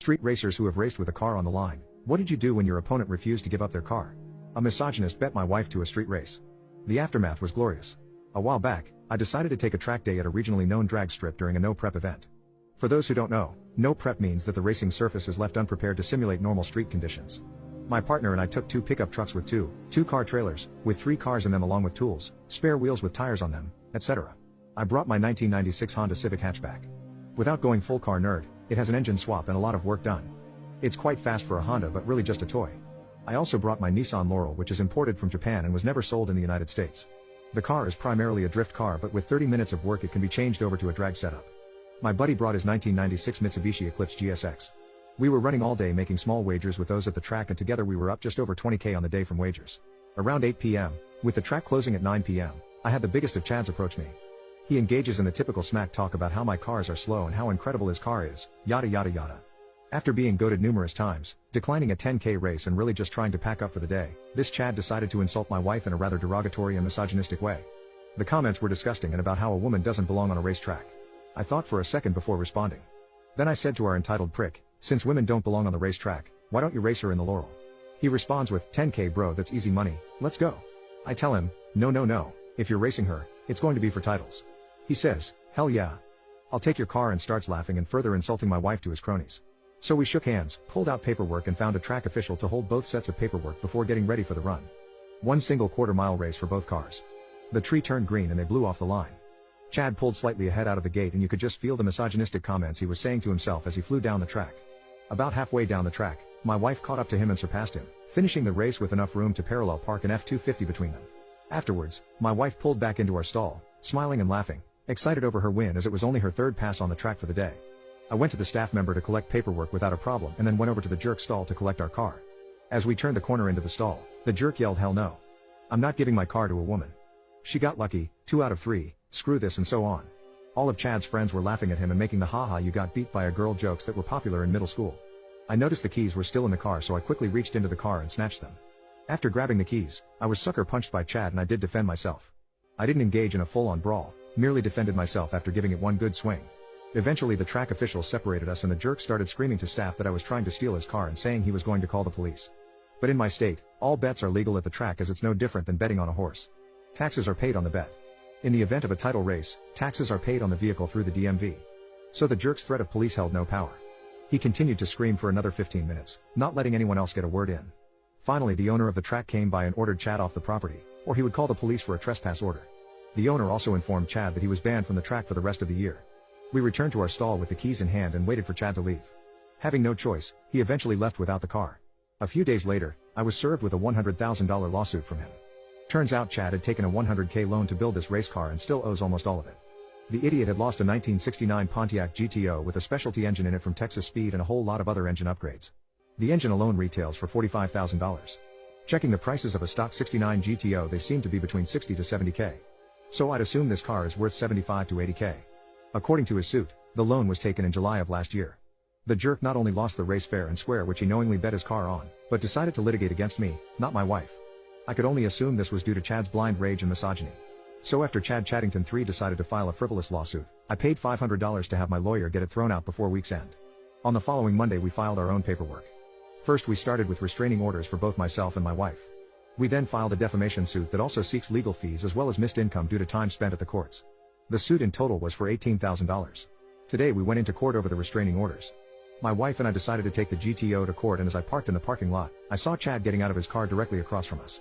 Street racers who have raced with a car on the line. What did you do when your opponent refused to give up their car? A misogynist bet my wife to a street race. The aftermath was glorious. A while back, I decided to take a track day at a regionally known drag strip during a no-prep event. For those who don't know, no prep means that the racing surface is left unprepared to simulate normal street conditions. My partner and I took 2 pickup trucks with two-car trailers, with 3 cars in them along with tools, spare wheels with tires on them, etc. I brought my 1996 Honda Civic hatchback. Without going full car nerd, it has an engine swap and a lot of work done. It's quite fast for a Honda but really just a toy. I also brought my Nissan Laurel, which is imported from Japan and was never sold in the United States. The car is primarily a drift car, but with 30 minutes of work it can be changed over to a drag setup. My buddy brought his 1996 Mitsubishi Eclipse GSX. We were running all day making small wagers with those at the track, and together we were up just over 20k on the day from wagers. Around 8 p.m., with the track closing at 9 p.m., I had the biggest of Chads approach me. He engages in the typical smack talk about how my cars are slow and how incredible his car is, yada yada yada. After being goaded numerous times, declining a 10k race and really just trying to pack up for the day, this Chad decided to insult my wife in a rather derogatory and misogynistic way. The comments were disgusting and about how a woman doesn't belong on a racetrack. I thought for a second before responding. Then I said to our entitled prick, "Since women don't belong on the racetrack, why don't you race her in the Laurel?" He responds with, "10k bro, that's easy money, let's go." I tell him, no, if you're racing her, it's going to be for titles. He says, "Hell yeah. I'll take your car," and starts laughing and further insulting my wife to his cronies. So we shook hands, pulled out paperwork and found a track official to hold both sets of paperwork before getting ready for the run. One single quarter-mile race for both cars. The tree turned green and they blew off the line. Chad pulled slightly ahead out of the gate and you could just feel the misogynistic comments he was saying to himself as he flew down the track. About halfway down the track, my wife caught up to him and surpassed him, finishing the race with enough room to parallel park an F-250 between them. Afterwards, my wife pulled back into our stall, smiling and laughing, excited over her win as it was only her 3rd pass on the track for the day. I went to the staff member to collect paperwork without a problem and then went over to the jerk stall to collect our car. As we turned the corner into the stall, the jerk yelled, "Hell no. I'm not giving my car to a woman. She got lucky, 2 out of 3, screw this," and so on. All of Chad's friends were laughing at him and making the haha you got beat by a girl jokes that were popular in middle school. I noticed the keys were still in the car, so I quickly reached into the car and snatched them. After grabbing the keys, I was sucker punched by Chad and I did defend myself. I didn't engage in a full-on brawl, merely defended myself after giving it one good swing. Eventually the track officials separated us and the jerk started screaming to staff that I was trying to steal his car and saying he was going to call the police. But in my state, all bets are legal at the track, as it's no different than betting on a horse. Taxes are paid on the bet. In the event of a title race, taxes are paid on the vehicle through the DMV. So the jerk's threat of police held no power. He continued to scream for another 15 minutes, not letting anyone else get a word in. Finally the owner of the track came by and ordered Chad off the property, or he would call the police for a trespass order. The owner also informed Chad that he was banned from the track for the rest of the year. We returned to our stall with the keys in hand and waited for Chad to leave. Having no choice, he eventually left without the car. A few days later, I was served with a $100,000 lawsuit from him. Turns out Chad had taken a $100k loan to build this race car and still owes almost all of it. The idiot had lost a 1969 Pontiac GTO with a specialty engine in it from Texas Speed and a whole lot of other engine upgrades. The engine alone retails for $45,000. Checking the prices of a stock 69 GTO, they seem to be between 60 to 70k. So I'd assume this car is worth 75 to 80k. According to his suit, the loan was taken in July of last year. The jerk not only lost the race fair and square, which he knowingly bet his car on, but decided to litigate against me, not my wife. I could only assume this was due to Chad's blind rage and misogyny. So after Chad Chaddington 3 decided to file a frivolous lawsuit, I paid $500 to have my lawyer get it thrown out before week's end. On the following Monday we filed our own paperwork. First we started with restraining orders for both myself and my wife. We then filed a defamation suit that also seeks legal fees as well as missed income due to time spent at the courts. The suit in total was for $18,000. Today we went into court over the restraining orders. My wife and I decided to take the GTO to court, and as I parked in the parking lot, I saw Chad getting out of his car directly across from us.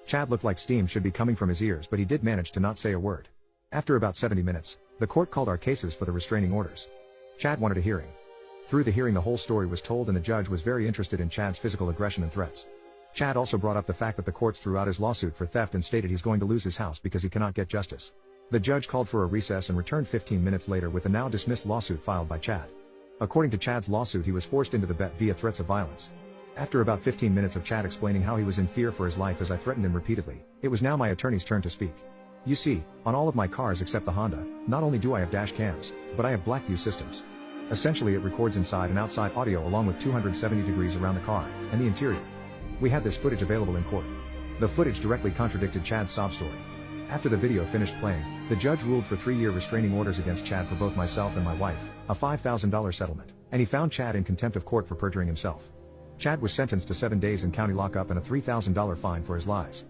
Chad looked like steam should be coming from his ears, but he did manage to not say a word. After about 70 minutes, the court called our cases for the restraining orders. Chad wanted a hearing. Through the hearing the whole story was told and the judge was very interested in Chad's physical aggression and threats. Chad also brought up the fact that the courts threw out his lawsuit for theft and stated he's going to lose his house because he cannot get justice. The judge called for a recess and returned 15 minutes later with a now dismissed lawsuit filed by Chad. According to Chad's lawsuit, he was forced into the bet via threats of violence. After about 15 minutes of Chad explaining how he was in fear for his life as I threatened him repeatedly, it was now my attorney's turn to speak. You see, on all of my cars except the Honda, not only do I have dash cams, but I have Blackview systems. Essentially it records inside and outside audio along with 270 degrees around the car, and the interior. We had this footage available in court. The footage directly contradicted Chad's sob story. After the video finished playing, the judge ruled for 3-year restraining orders against Chad for both myself and my wife, a $5,000 settlement, and he found Chad in contempt of court for perjuring himself. Chad was sentenced to 7 days in county lockup and a $3,000 fine for his lies.